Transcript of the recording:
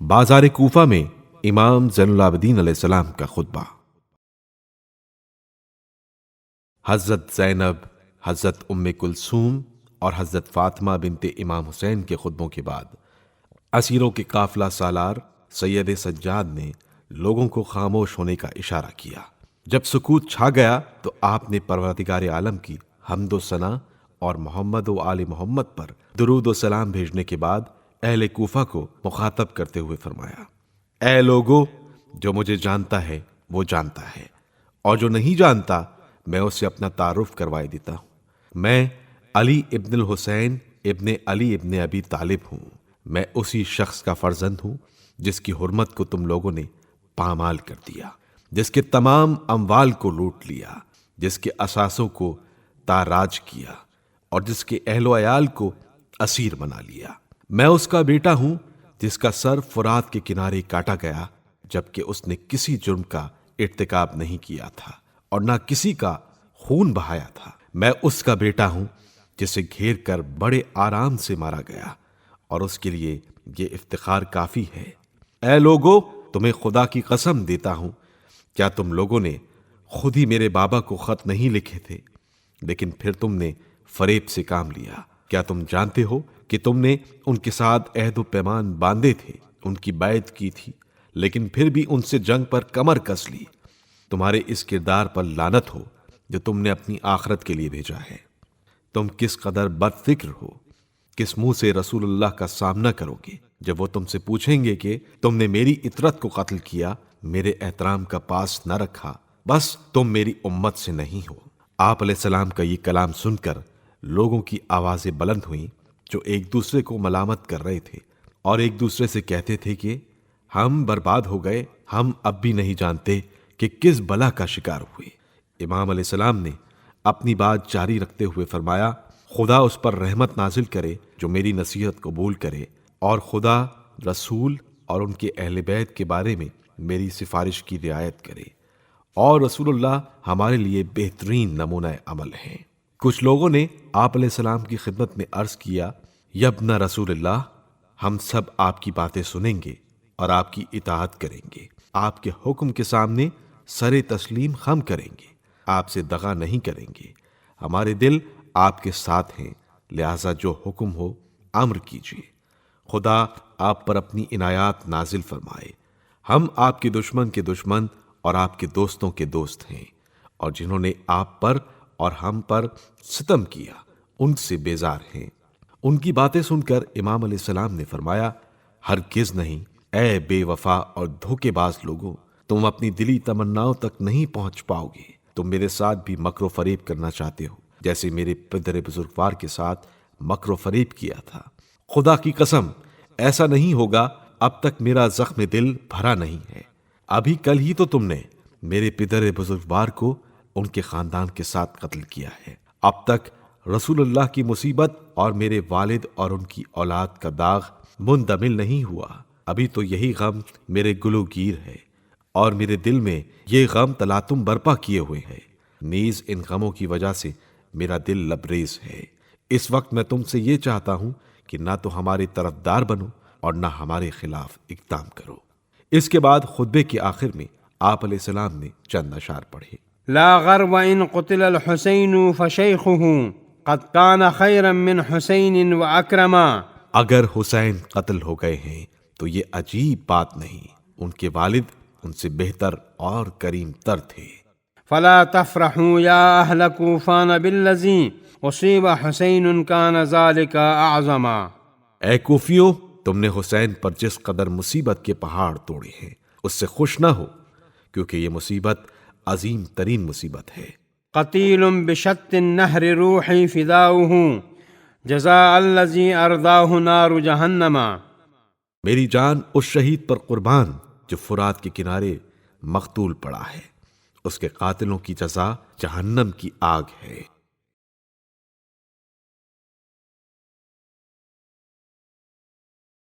بازار کوفہ میں امام زین العابدین علیہ السلام کا خطبہ۔ حضرت زینب، حضرت ام کلثوم اور حضرت فاطمہ بنت امام حسین کے خطبوں کے بعد اسیروں کے قافلہ سالار سید سجاد نے لوگوں کو خاموش ہونے کا اشارہ کیا۔ جب سکوت چھا گیا تو آپ نے پروردگار عالم کی حمد و ثنا اور محمد و آل محمد پر درود و سلام بھیجنے کے بعد اہل کوفہ کو مخاطب کرتے ہوئے فرمایا: اے لوگو، جو مجھے جانتا ہے وہ جانتا ہے، اور جو نہیں جانتا میں اسے اپنا تعارف کروائے دیتا ہوں۔ میں علی ابن الحسین ابن علی ابن ابی طالب ہوں۔ میں اسی شخص کا فرزند ہوں جس کی حرمت کو تم لوگوں نے پامال کر دیا، جس کے تمام اموال کو لوٹ لیا، جس کے اثاثوں کو تاراج کیا اور جس کے اہل و عیال کو اسیر بنا لیا۔ میں اس کا بیٹا ہوں جس کا سر فرات کے کنارے کاٹا گیا جبکہ اس نے کسی جرم کا ارتکاب نہیں کیا تھا اور نہ کسی کا خون بہایا تھا۔ میں اس کا بیٹا ہوں جسے گھیر کر بڑے آرام سے مارا گیا، اور اس کے لیے یہ افتخار کافی ہے۔ اے لوگو، تمہیں خدا کی قسم دیتا ہوں، کیا تم لوگوں نے خود ہی میرے بابا کو خط نہیں لکھے تھے؟ لیکن پھر تم نے فریب سے کام لیا۔ کیا تم جانتے ہو کہ تم نے ان کے ساتھ عہد و پیمان باندھے تھے، ان کی بیعت کی تھی، لیکن پھر بھی ان سے جنگ پر کمر کس لی؟ تمہارے اس کردار پر لعنت ہو جو تم نے اپنی آخرت کے لیے بھیجا ہے۔ تم کس قدر بد فکر ہو، کس منہ سے رسول اللہ کا سامنا کرو گے جب وہ تم سے پوچھیں گے کہ تم نے میری عترت کو قتل کیا، میرے احترام کا پاس نہ رکھا، بس تم میری امت سے نہیں ہو۔ آپ علیہ السلام کا یہ کلام سن کر لوگوں کی آوازیں بلند ہوئیں جو ایک دوسرے کو ملامت کر رہے تھے اور ایک دوسرے سے کہتے تھے کہ ہم برباد ہو گئے، ہم اب بھی نہیں جانتے کہ کس بلا کا شکار ہوئے۔ امام علیہ السلام نے اپنی بات جاری رکھتے ہوئے فرمایا: خدا اس پر رحمت نازل کرے جو میری نصیحت قبول کرے، اور خدا، رسول اور ان کے اہل بیت کے بارے میں میری سفارش کی رعایت کرے، اور رسول اللہ ہمارے لیے بہترین نمونہ عمل ہیں۔ کچھ لوگوں نے آپ علیہ السلام کی خدمت میں عرض کیا: یبن رسول اللہ، ہم سب آپ کی باتیں سنیں گے اور آپ کی اطاعت کریں گے، آپ کے حکم کے سامنے سر تسلیم خم کریں گے، آپ سے دغا نہیں کریں گے، ہمارے دل آپ کے ساتھ ہیں، لہذا جو حکم ہو امر کیجیے۔ خدا آپ پر اپنی عنایات نازل فرمائے۔ ہم آپ کے دشمن کے دشمن اور آپ کے دوستوں کے دوست ہیں، اور جنہوں نے آپ پر اور ہم پر ستم کیا ان سے بیزار ہیں۔ ان کی باتیں سن کر امام علیہ السلام نے فرمایا: ہرگز نہیں، اے بے وفا اور دھوکے باز لوگوں، تم اپنی دلی تمناؤں تک نہیں پہنچ پاؤ گے۔ تم میرے ساتھ بھی مکر و فریب کرنا چاہتے ہو جیسے میرے پدر بزرگوار کے ساتھ مکر و فریب کیا تھا۔ خدا کی قسم، ایسا نہیں ہوگا، اب تک میرا زخم دل بھرا نہیں ہے۔ ابھی کل ہی تو تم نے میرے پدر بزرگوار کو ان کے خاندان کے ساتھ قتل کیا ہے۔ اب تک رسول اللہ کی مصیبت اور میرے والد اور ان کی اولاد کا داغ مندمل نہیں ہوا۔ ابھی تو یہی غم میرے گلو گیر ہے، اور میرے دل میں یہ غم تلاطم برپا کیے ہوئے ہے۔ نیز ان غموں کی وجہ سے میرا دل لبریز ہے۔ اس وقت میں تم سے یہ چاہتا ہوں کہ نہ تو ہمارے طرفدار بنو اور نہ ہمارے خلاف اقدام کرو۔ اس کے بعد خطبے کے آخر میں آپ علیہ السلام نے چند اشعار پڑھے: لا غر وإن قتل الحسین فشیخہ قد کان خیرا من حسین وأکرما۔ اگر حسین قتل ہو گئے ہیں تو یہ عجیب بات نہیں، ان کے والد ان سے بہتر اور کریم تر تھے۔ فلا تفرحوا یا اہل کوفان بالذی اصیب حسین کان ذلک اعظما۔ اے کوفیوں، تم نے حسین پر جس قدر مصیبت کے پہاڑ توڑے ہیں اس سے خوش نہ ہو، کیونکہ یہ مصیبت عظیم ترین مصیبت ہے۔ قتیل بشت النہر روحی فداؤہ جزاء الذی ارداہ نار جہنم۔ میری جان اس شہید پر قربان جو فرات کے کنارے مقتول پڑا ہے، اس کے قاتلوں کی جزا جہنم کی آگ ہے۔